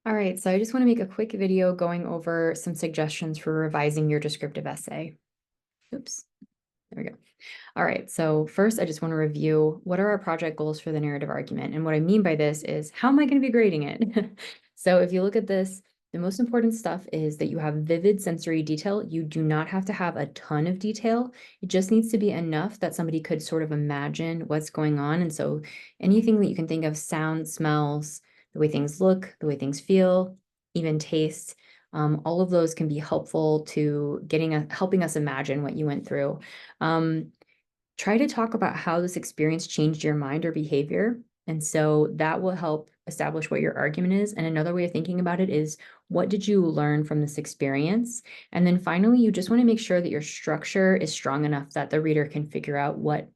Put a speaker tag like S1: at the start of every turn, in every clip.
S1: All right, so I just want to make a quick video going over some suggestions for revising your descriptive essay. Oops, there we go. All right, so first I just want to review what are our project goals for the narrative argument. And what I mean by this is how am I going to be grading it? So if you look at this, the most important stuff is that you have vivid sensory detail. You do not have to have a ton of detail. It just needs to be enough that somebody could sort of imagine what's going on. And so anything that you can think of, sound, smells, the way things look, the way things feel, even taste, all of those can be helpful to helping us imagine what you went through. Try to talk about how this experience changed your mind or behavior. And so that will help establish what your argument is. And another way of thinking about it is, what did you learn from this experience? And then finally, you just want to make sure that your structure is strong enough that the reader can figure out what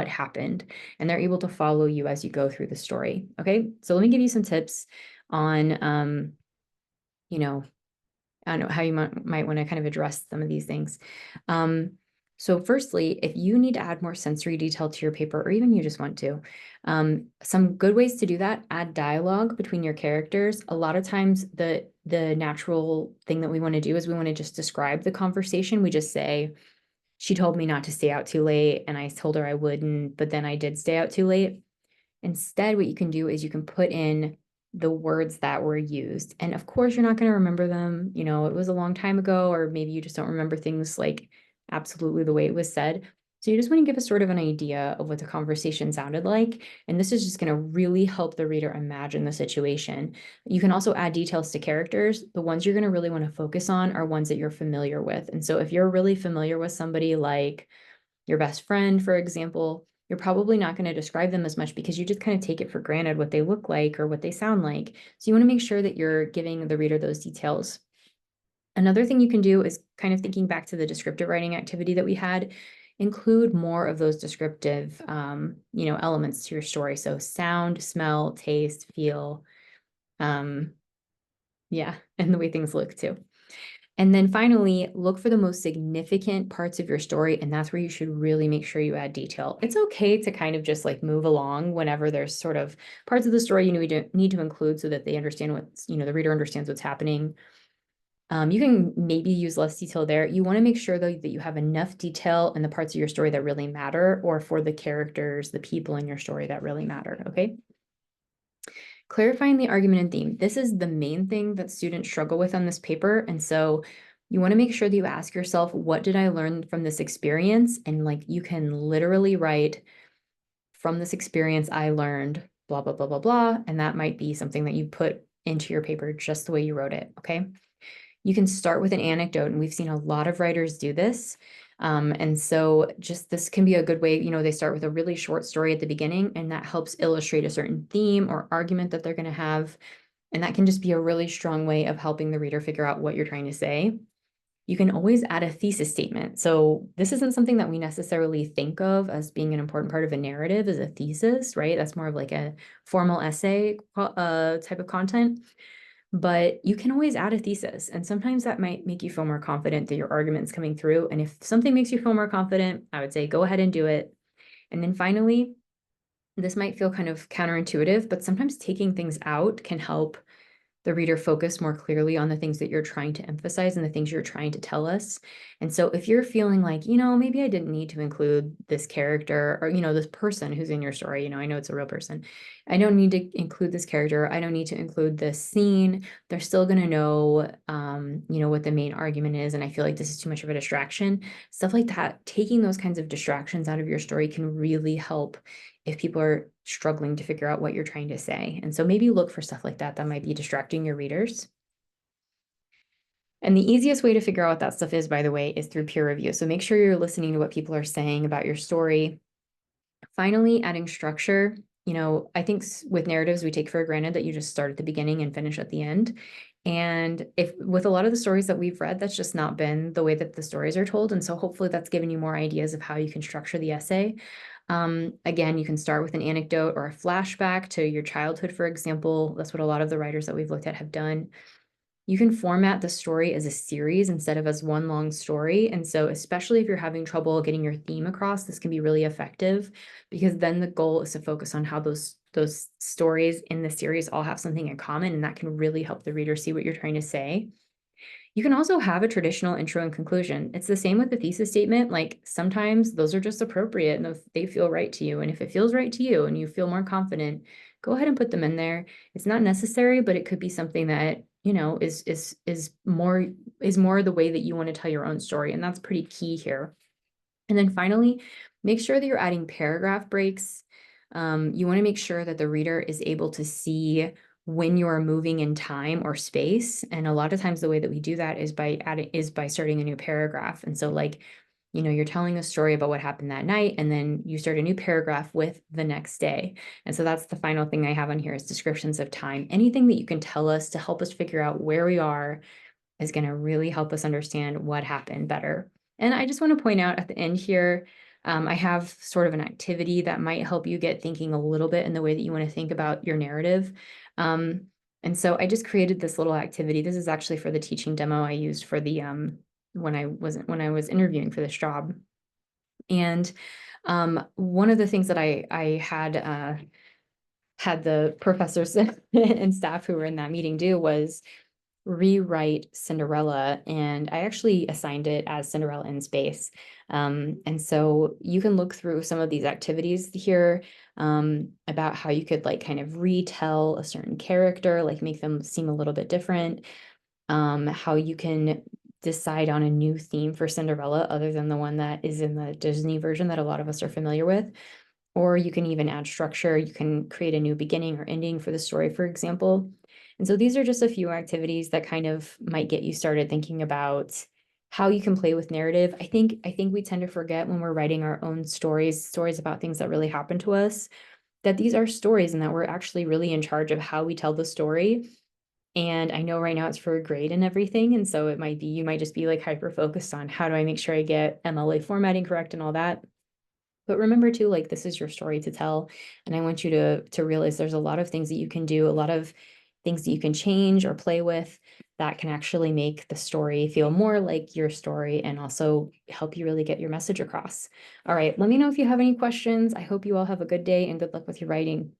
S1: happened, and they're able to follow you as you go through the story. Okay, so let me give you some tips on, you know, I don't know how you might want to kind of address some of these things. So firstly, if you need to add more sensory detail to your paper, or even you just want to, some good ways to do that: add dialogue between your characters. A lot of times the natural thing that we want to do is we want to just describe the conversation. We just say, she told me not to stay out too late, and I told her I wouldn't, but then I did stay out too late. Instead, what you can do is you can put in the words that were used. And of course, you're not going to remember them. It was a long time ago, or maybe you just don't remember things like absolutely the way it was said. So you just want to give a sort of an idea of what the conversation sounded like. And this is just going to really help the reader imagine the situation. You can also add details to characters. The ones you're going to really want to focus on are ones that you're familiar with. And so if you're really familiar with somebody like your best friend, for example, you're probably not going to describe them as much because you just kind of take it for granted what they look like or what they sound like. So you want to make sure that you're giving the reader those details. Another thing you can do is kind of thinking back to the descriptive writing activity that we had, include more of those descriptive, elements to your story. So sound, smell, taste, feel, yeah, and the way things look too. And then finally, look for the most significant parts of your story, and that's where you should really make sure you add detail. It's okay to kind of just like move along whenever there's sort of parts of the story you need to include so that they understand the reader understands what's happening. You can maybe use less detail there. You want to make sure, though, that you have enough detail in the parts of your story that really matter, or for the characters, the people in your story that really matter, okay? Clarifying the argument and theme. This is the main thing that students struggle with on this paper. And so you want to make sure that you ask yourself, what did I learn from this experience? And like, you can literally write, from this experience, I learned blah, blah, blah, blah, blah. And that might be something that you put into your paper just the way you wrote it. Okay. You can start with an anecdote, and we've seen a lot of writers do this. And so just this can be a good way, they start with a really short story at the beginning, and that helps illustrate a certain theme or argument that they're going to have. And that can just be a really strong way of helping the reader figure out what you're trying to say. You can always add a thesis statement. So this isn't something that we necessarily think of as being an important part of a narrative, as a thesis, right? That's more of like a formal essay type of content. But you can always add a thesis, and sometimes that might make you feel more confident that your argument's coming through. And if something makes you feel more confident, I would say go ahead and do it. And then finally, this might feel kind of counterintuitive, but sometimes taking things out can help the reader focus more clearly on the things that you're trying to emphasize and the things you're trying to tell us. And so if you're feeling like, maybe I didn't need to include this character, or, this person who's in your story, I know it's a real person. I don't need to include this character. I don't need to include this scene. They're still going to know, what the main argument is. And I feel like this is too much of a distraction. Stuff like that, taking those kinds of distractions out of your story can really help if people are struggling to figure out what you're trying to say. And so maybe look for stuff like that that might be distracting your readers. And the easiest way to figure out what that stuff is, by the way, is through peer review. So make sure you're listening to what people are saying about your story. Finally, adding structure. I think with narratives, we take for granted that you just start at the beginning and finish at the end. And if with a lot of the stories that we've read, that's just not been the way that the stories are told. And so hopefully that's given you more ideas of how you can structure the essay. Again, you can start with an anecdote or a flashback to your childhood, for example. That's what a lot of the writers that we've looked at have done. You can format the story as a series instead of as one long story. And so especially if you're having trouble getting your theme across, this can be really effective, because then the goal is to focus on how those those stories in the series all have something in common, and that can really help the reader see what you're trying to say. You can also have a traditional intro and conclusion. It's the same with the thesis statement. Like sometimes those are just appropriate and they feel right to you. And if it feels right to you and you feel more confident, go ahead and put them in there. It's not necessary, but it could be something that, you know, is more the way that you want to tell your own story. And that's pretty key here. And then finally, make sure that you're adding paragraph breaks. You want to make sure that the reader is able to see when you're moving in time or space. And a lot of times the way that we do that is by starting a new paragraph. And so like, you know, you're telling a story about what happened that night, and then you start a new paragraph with the next day. And so that's the final thing I have on here is descriptions of time. Anything that you can tell us to help us figure out where we are is going to really help us understand what happened better. And I just want to point out at the end here, I have sort of an activity that might help you get thinking a little bit in the way that you want to think about your narrative. And so I just created this little activity. This is actually for the teaching demo I used for the when I was interviewing for this job. And one of the things that I had the professors and staff who were in that meeting do was rewrite Cinderella, and I actually assigned it as Cinderella in Space. And so you can look through some of these activities here about how you could like kind of retell a certain character, like make them seem a little bit different, how you can decide on a new theme for Cinderella other than the one that is in the Disney version that a lot of us are familiar with. Or you can even add structure. You can create a new beginning or ending for the story, for example. And so these are just a few activities that kind of might get you started thinking about how you can play with narrative. I think we tend to forget when we're writing our own stories about things that really happen to us, that these are stories and that we're actually really in charge of how we tell the story. And I know right now it's for a grade and everything. And so it might be, you might just be like hyper focused on how do I make sure I get MLA formatting correct and all that. But remember too, like this is your story to tell. And I want you to realize there's a lot of things that you can do, a lot of things that you can change or play with that can actually make the story feel more like your story and also help you really get your message across. All right, let me know if you have any questions. I hope you all have a good day and good luck with your writing.